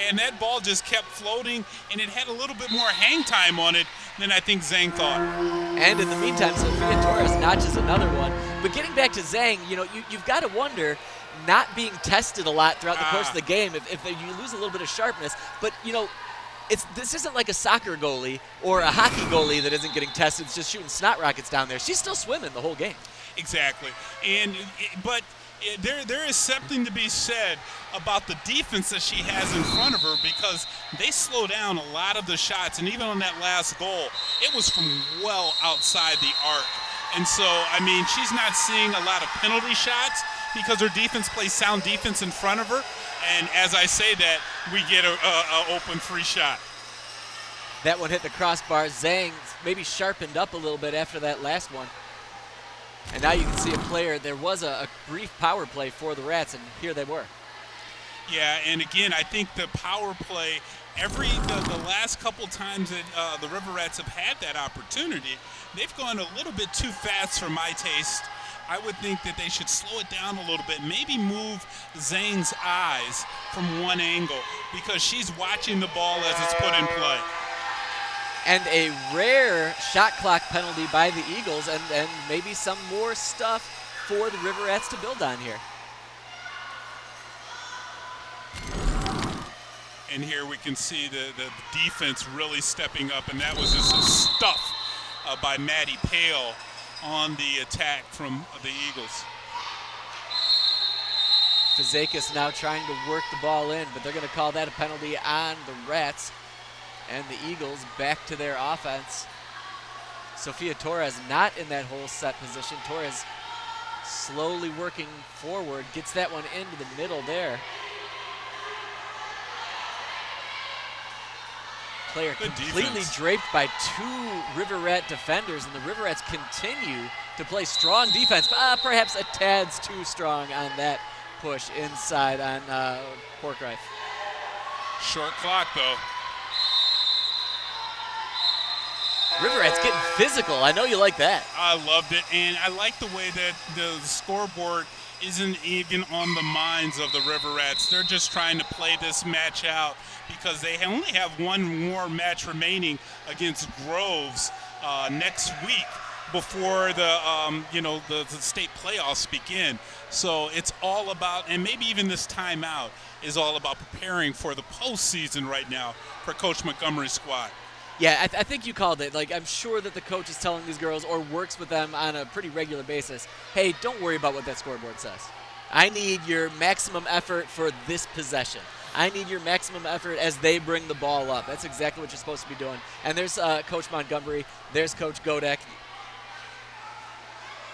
And that ball just kept floating, and it had a little bit more hang time on it than I think Zhang thought. And in the meantime, Sophia Torres notches another one. But getting back to Zhang, you've got to wonder, not being tested a lot throughout the course of the game, if you lose a little bit of sharpness. But, this isn't like a soccer goalie or a hockey goalie that isn't getting tested. It's just shooting snot rockets down there. She's still swimming the whole game. Exactly. But there is something to be said about the defense that she has in front of her, because they slow down a lot of the shots. And even on that last goal, it was from well outside the arc. And so, she's not seeing a lot of penalty shots because her defense plays sound defense in front of her. And as I say that, we get a open free shot. That one hit the crossbar. Zhang maybe sharpened up a little bit after that last one. And now you can see a player. There was a brief power play for the Rats, and here they were. Yeah, and again, I think the power play, the last couple times that the River Rats have had that opportunity, they've gone a little bit too fast for my taste. I would think that they should slow it down a little bit, maybe move Zhang's eyes from one angle, because she's watching the ball as it's put in play. And a rare shot clock penalty by the Eagles, and maybe some more stuff for the River Rats to build on here. And here we can see the defense really stepping up, and that was just some stuff by Maddie Pale on the attack from the Eagles. Fazekas now trying to work the ball in, but they're going to call that a penalty on the Rats. And the Eagles back to their offense. Sofia Torres not in that whole set position. Torres slowly working forward, gets that one into the middle there. Player completely draped by two River Rat defenders, and the River Rats continue to play strong defense. Perhaps a tad's too strong on that push inside on Porkrife. Short clock, though. River Rats getting physical. I know you like that. I loved it, and I like the way that the scoreboard isn't even on the minds of the River Rats. They're just trying to play this match out because they only have one more match remaining against Groves next week before the state playoffs begin. So it's all about, and maybe even this timeout is all about preparing for the postseason right now for Coach Montgomery's squad. Yeah, I think you called it. Like, I'm sure that the coach is telling these girls or works with them on a pretty regular basis, hey, don't worry about what that scoreboard says. I need your maximum effort for this possession. I need your maximum effort as they bring the ball up. That's exactly what you're supposed to be doing. And there's Coach Montgomery. There's Coach Godek.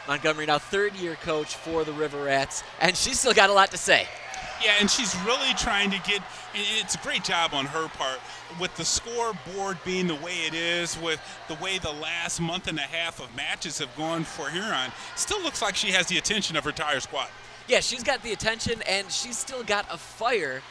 Montgomery now third-year coach for the River Rats, and she's still got a lot to say. Yeah, and she's really trying to get – it's a great job on her part with the scoreboard being the way it is, with the way the last month and a half of matches have gone for Huron. Still looks like she has the attention of her entire squad. Yeah, she's got the attention, and she's still got a fire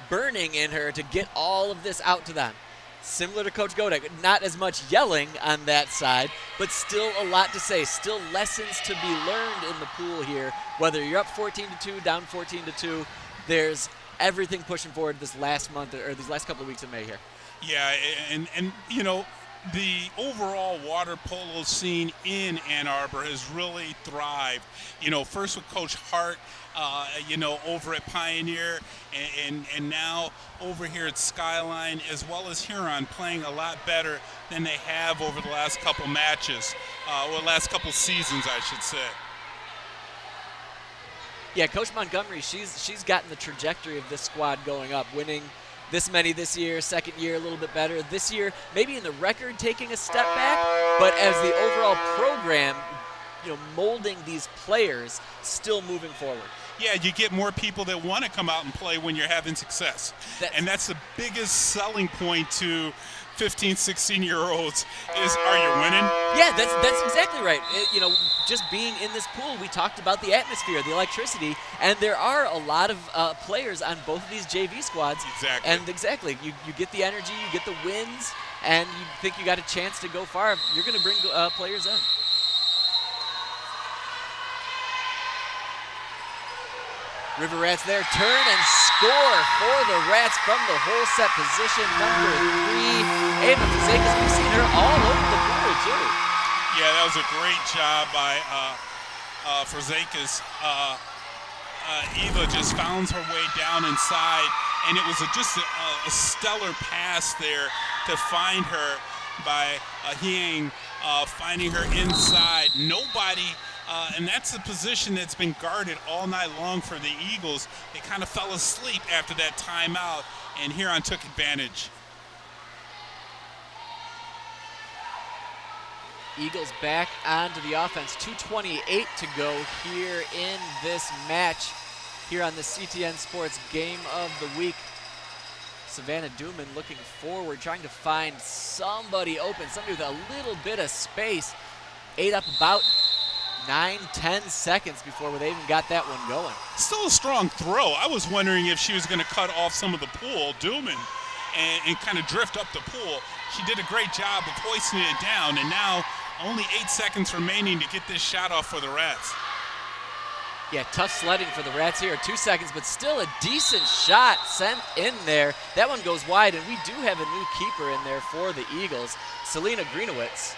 burning in her to get all of this out to them. Similar to Coach Godek, not as much yelling on that side, but still a lot to say. Still lessons to be learned in the pool here. Whether you're up 14-2, down 14-2, there's everything pushing forward this last month or these last couple of weeks of May here. Yeah, and you know, the overall water polo scene in Ann Arbor has really thrived. You know, first with Coach Hart, over at Pioneer, and now over here at Skyline, as well as Huron, playing a lot better than they have over the last couple matches, or last couple seasons, I should say. Yeah, Coach Montgomery, she's gotten the trajectory of this squad going up, winning this many this year, second year a little bit better. This year, maybe in the record taking a step back, but as the overall program, molding these players, still moving forward. Yeah, you get more people that want to come out and play when you're having success. And that's the biggest selling point to 15, 16-year-olds is, are you winning? Yeah, that's exactly right. Just being in this pool, we talked about the atmosphere, the electricity, and there are a lot of players on both of these JV squads. Exactly. And exactly, you get the energy, you get the wins, and you think you got a chance to go far. You're going to bring players in. River Rats there, turn and score for the Rats from the whole set position. Number 3, Ava Fazekas. We've seen her all over the pool, too. Yeah, that was a great job by Fazekas. Eva just found her way down inside, and it was just a stellar pass there to find her by Hiang, finding her inside. Nobody... and that's a position that's been guarded all night long for the Eagles. They kind of fell asleep after that timeout, and Huron took advantage. Eagles back onto the offense. 2:28 to go here in this match, here on the CTN Sports Game of the Week. Savannah Duman looking forward, trying to find somebody open, somebody with a little bit of space. Ate up about 9-10 seconds before they even got that one going. Still a strong throw. I was wondering if she was going to cut off some of the pool, Duman, and kind of drift up the pool. She did a great job of hoisting it down, and now only 8 seconds remaining to get this shot off for the Rats. Yeah, tough sledding for the Rats here. 2 seconds, but still a decent shot sent in there. That one goes wide, and we do have a new keeper in there for the Eagles, Selena Greenowitz.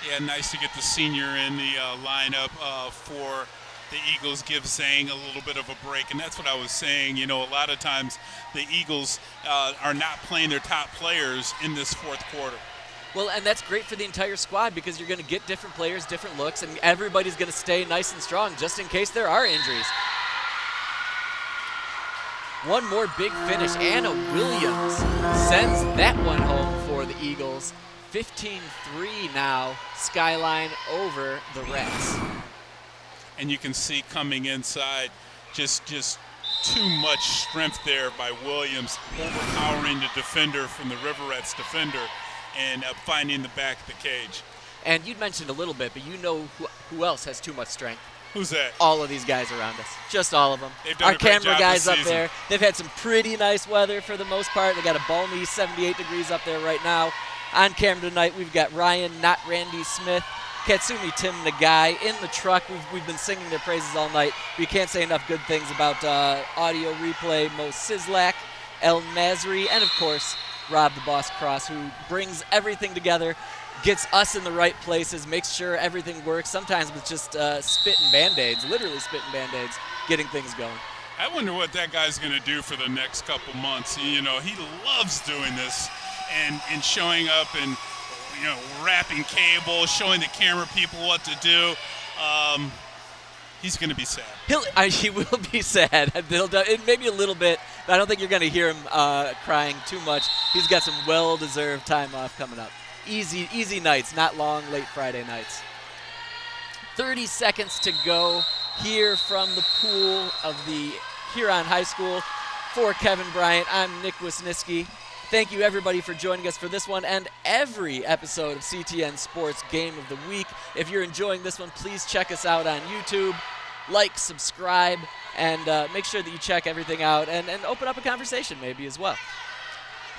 Yeah, nice to get the senior in the lineup for the Eagles, give Zhang a little bit of a break. And that's what I was saying. A lot of times the Eagles are not playing their top players in this fourth quarter. Well, and that's great for the entire squad because you're going to get different players, different looks, and everybody's going to stay nice and strong just in case there are injuries. One more big finish. Anna Williams sends that one home for the Eagles. 15-3 now, Skyline over the Reds. And you can see coming inside just too much strength there by Williams, overpowering the defender from the Riverettes defender and finding the back of the cage. And you'd mentioned a little bit, but you know who else has too much strength? Who's that? All of these guys around us. Just all of them. They've done Our a great camera job guys this up season. there. They've had some pretty nice weather for the most part. They got a balmy 78 degrees up there right now. On camera tonight, we've got Ryan, not Randy Smith, Katsumi Tim Nagai in the truck. We've been singing their praises all night. We can't say enough good things about audio replay, Mo Sislak, El Nasri, and of course, Rob the Boss Cross, who brings everything together, gets us in the right places, makes sure everything works, sometimes with just spit and Band-Aids, literally spit and Band-Aids, getting things going. I wonder what that guy's going to do for the next couple months. You know, he loves doing this and showing up and, you know, wrapping cable, showing the camera people what to do. He's going to be sad. He will be sad. Maybe a little bit, but I don't think you're going to hear him crying too much. He's got some well-deserved time off coming up. Easy nights, not long, late Friday nights. 30 seconds to go here from the pool of the Huron High School. For Kevin Bryant, I'm Nick Wisniewski. Thank you, everybody, for joining us for this one and every episode of CTN Sports Game of the Week. If you're enjoying this one, please check us out on YouTube. Like, subscribe, and make sure that you check everything out and open up a conversation maybe as well.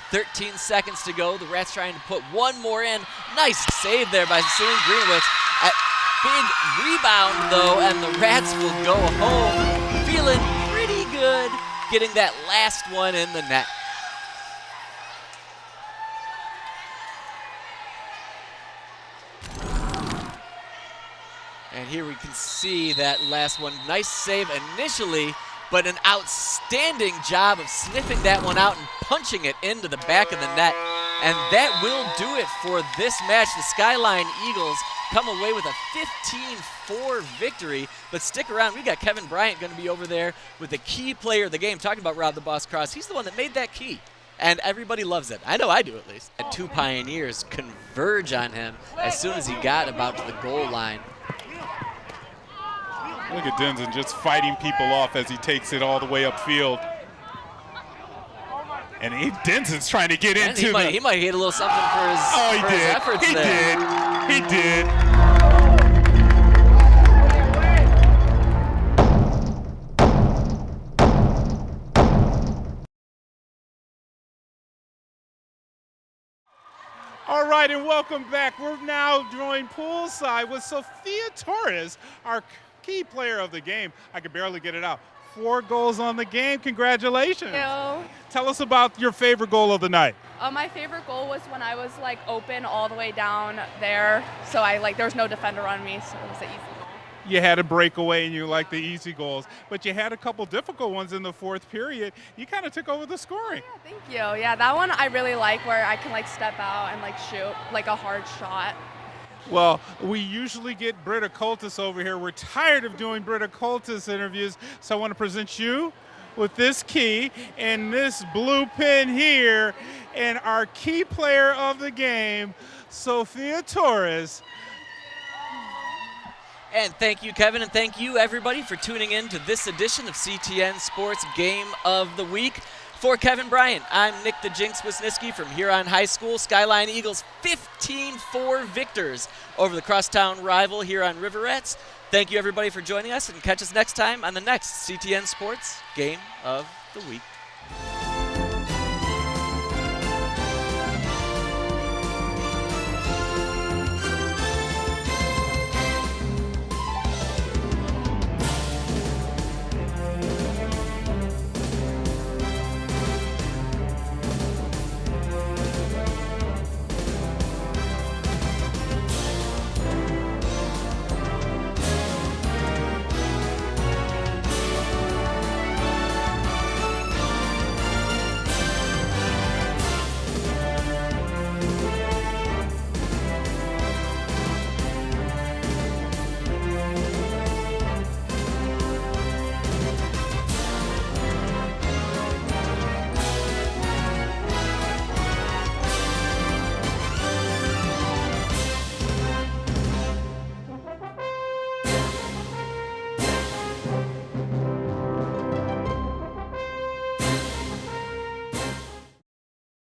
13 seconds to go. The Rats trying to put one more in. Nice save there by Celine Greenwich. Big rebound, though, and the Rats will go home feeling pretty good, getting that last one in the net. And here we can see that last one. Nice save initially, but an outstanding job of sniffing that one out and punching it into the back of the net. And that will do it for this match. The Skyline Eagles come away with a 15-4 victory. But stick around. We got Kevin Bryant going to be over there with the key player of the game. Talking about Rob the Boss Cross. He's the one that made that key. And everybody loves it. I know I do, at least. And two Pioneers converge on him as soon as he got about to the goal line. Look at Denson just fighting people off as he takes it all the way upfield. And Denson's trying to get into he might hit a little something for his, his efforts he there. He did. All right, and welcome back. We're now joined poolside with Sophia Torres, our key player of the game. I could barely get it out. 4 goals on the game. Congratulations. Thank you. Tell us about your favorite goal of the night. My favorite goal was when I was open all the way down there. So there was no defender on me, so it was an easy goal. You had a breakaway and you liked the easy goals, but you had a couple difficult ones in the 4th period. You kind of took over the scoring. Yeah, thank you. Yeah, that one I really like where I can step out and shoot a hard shot. Well, we usually get Britta Coltis over here. We're tired of doing Britta Coltis interviews, so I want to present you with this key and this blue pin here, and our key player of the game, Sophia Torres. And thank you, Kevin, and thank you, everybody, for tuning in to this edition of CTN Sports Game of the Week. For Kevin Bryant, I'm Nick the Jinx Wisniewski from Huron High School. Skyline Eagles 15-4 victors over the crosstown rival Huron Riverettes. Thank you, everybody, for joining us, and catch us next time on the next CTN Sports Game of the Week.